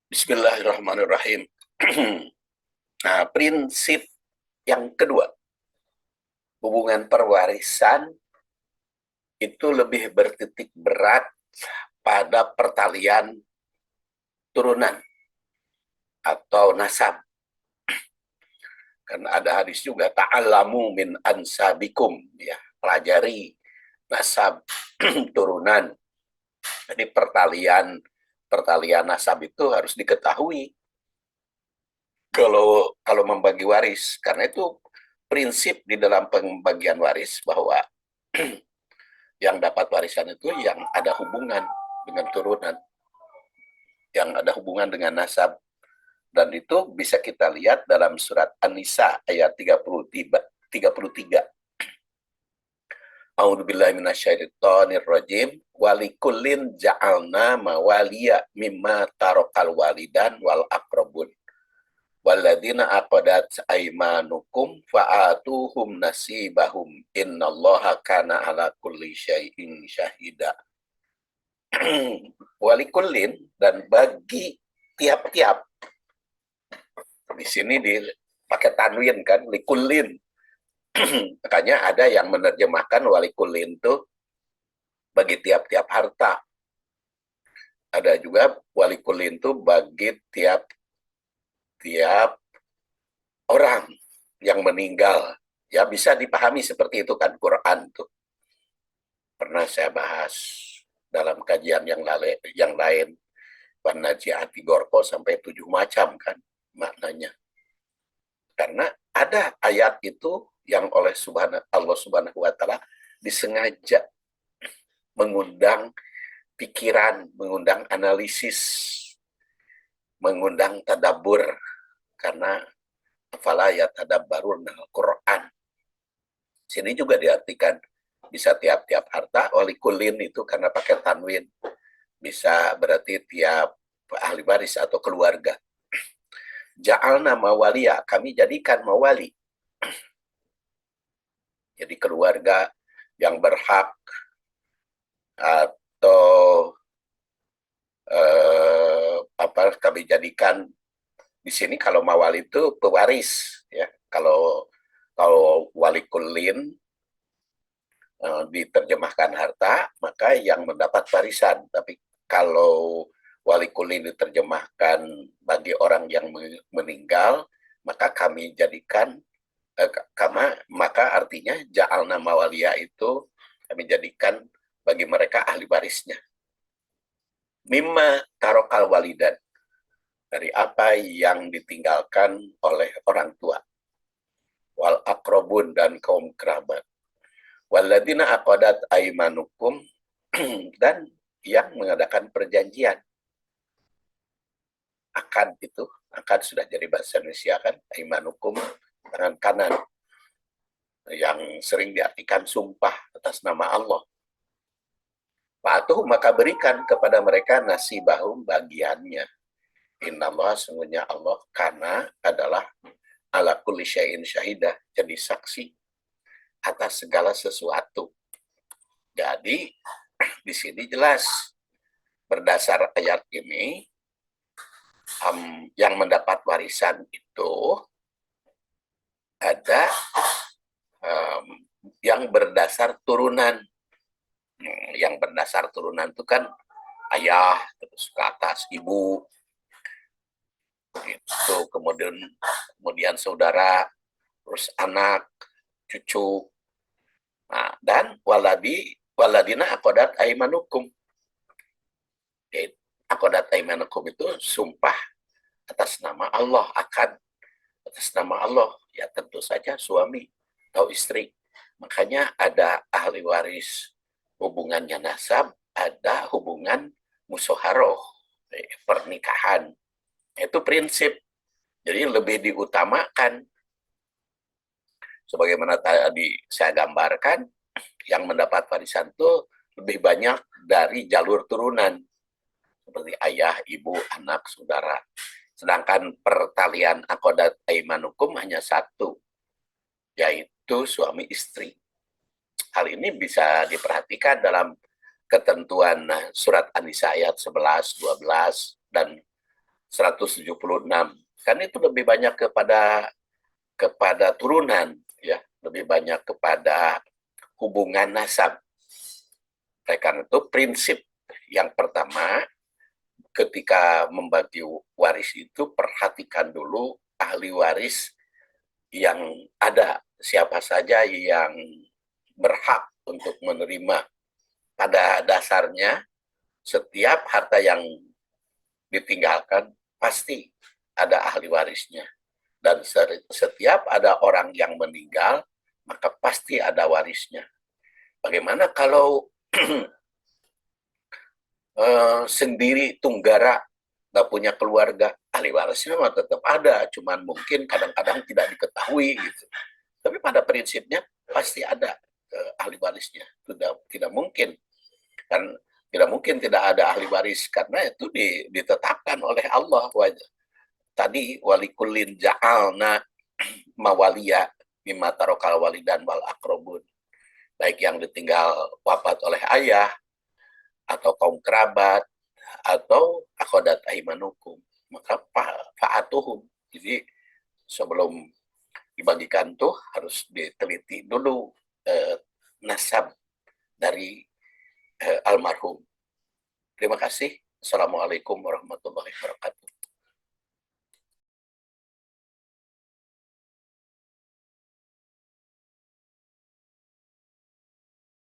Bismillahirrahmanirrahim. Nah, prinsip yang kedua, hubungan perwarisan itu lebih bertitik berat pada pertalian turunan atau nasab. Karena ada hadis juga, ta'allamu min ansabikum, ya, pelajari nasab turunan. Jadi pertalian nasab itu harus diketahui kalau membagi waris, karena itu prinsip di dalam pembagian waris bahwa yang dapat warisan itu yang ada hubungan dengan turunan, yang ada hubungan dengan nasab. Dan itu bisa kita lihat dalam surat An-Nisa ayat 33. A'udzubillahi minasyaitonirrajim. Walikullin ja'alna mawaliya mimma tarokal walidan wal akrobun. Waladina aqadat aimanukum fa'atuhum nasibahum innallaha kana ala kulli syai'in syahida. Walikullin, dan bagi tiap-tiap. Di sini dipakai tanwin kan, likullin. Makanya ada yang menerjemahkan walikullin itu bagi tiap-tiap harta. Ada juga walikullin itu bagi tiap-tiap orang yang meninggal. Ya bisa dipahami seperti itu kan, Quran tuh. Pernah saya bahas dalam kajian yang lain. Wanajiati gorko sampai 7 macam kan maknanya. Karena ada ayat itu yang oleh Allah Subhanahu wa taala disengaja mengundang pikiran, mengundang analisis, mengundang tadabbur, karena afala yatadabbarun al-Qur'an. Sini juga diartikan bisa tiap-tiap harta, walikulin itu karena pakai tanwin. Bisa berarti tiap ahli waris atau keluarga. Ja'alna mawaliya, kami jadikan mawali. Jadi keluarga yang berhak atau kami jadikan di sini. Kalau mawali itu pewaris, ya. Kalau walikulin diterjemahkan harta, maka yang mendapat warisan. Tapi kalau walikulin diterjemahkan bagi orang yang meninggal, maka kami jadikan maka artinya ja'alna mawaliya itu kami jadikan bagi mereka ahli warisnya. Mimma tarokal walidan, dari apa yang ditinggalkan oleh orang tua, wal akrobun, dan kaum kerabat, waladina aqadat aimanukum, dan yang mengadakan perjanjian. Akad sudah jadi bahasa Indonesia kan, aimanukum, tangan kanan, yang sering diartikan sumpah atas nama Allah. Patuh, maka berikan kepada mereka nasibahum, bagiannya. Innallah, sungguhnya Allah, karena adalah ala kulli syai'in syahidah, jadi saksi atas segala sesuatu. Jadi di sini jelas berdasar ayat ini, yang mendapat warisan itu ada yang berdasar turunan. Yang berdasar turunan itu kan ayah, terus ke atas ibu, itu kemudian saudara, terus anak, cucu. Nah, dan waladina akodat aimanukum. Akodat aimanukum itu sumpah atas nama Allah, atas nama Allah, ya tentu saja suami atau istri. Makanya ada ahli waris hubungannya nasab, ada hubungan musoharoh, pernikahan. Itu prinsip. Jadi lebih diutamakan. Sebagaimana tadi saya gambarkan, yang mendapat warisan itu lebih banyak dari jalur turunan. Seperti ayah, ibu, anak, saudara. Sedangkan pertalian akodat aimanukum hanya satu, yaitu suami istri. Hal ini bisa diperhatikan dalam ketentuan surat An-Nisa ayat 11, 12, dan 176. Kan itu lebih banyak kepada turunan, ya, lebih banyak kepada hubungan nasab. Oleh karena itu prinsip yang pertama ketika membagi waris itu perhatikan dulu ahli waris yang ada, siapa saja yang berhak untuk menerima. Pada dasarnya setiap harta yang ditinggalkan pasti ada ahli warisnya. Dan setiap ada orang yang meninggal, maka pasti ada warisnya. Bagaimana kalau sendiri tunggara, nggak punya keluarga, ahli warisnya mah tetap ada, cuman mungkin kadang-kadang tidak diketahui gitu. Tapi pada prinsipnya pasti ada ahli warisnya. Tidak mungkin, kan tidak mungkin tidak ada ahli waris karena itu ditetapkan oleh Allah. Tadi walikulin ja'alna mawaliya mimma tarokal walidan wal akrobun, baik yang ditinggal wafat oleh ayah atau kaum kerabat atau akhodat aimanukum, maka fa'atuhum. Jadi sebelum dibagikan tuh harus diteliti dulu nasab dari almarhum. Terima kasih. Assalamualaikum warahmatullahi wabarakatuh.